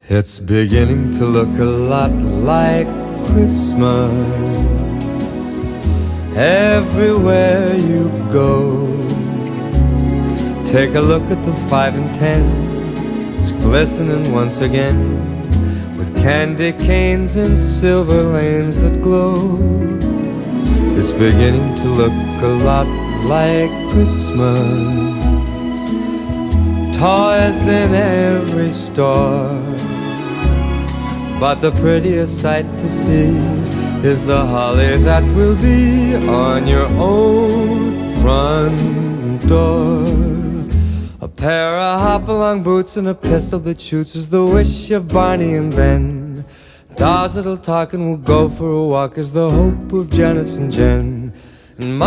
It's beginning to look a lot like Christmas everywhere you go. Take a look at the 5 and 10. It's glistening once again with candy canes and silver lanes that glow. It's beginning to look a lot like Christmas. Toys in every store, but the prettiest sight to see is the holly that will be on your own front door. A pair of hop-along boots and a pistol that shoots is the wish of Barney and Ben. Dolls that'll talk and we'll go for a walk is the hope of Janice and Jen. And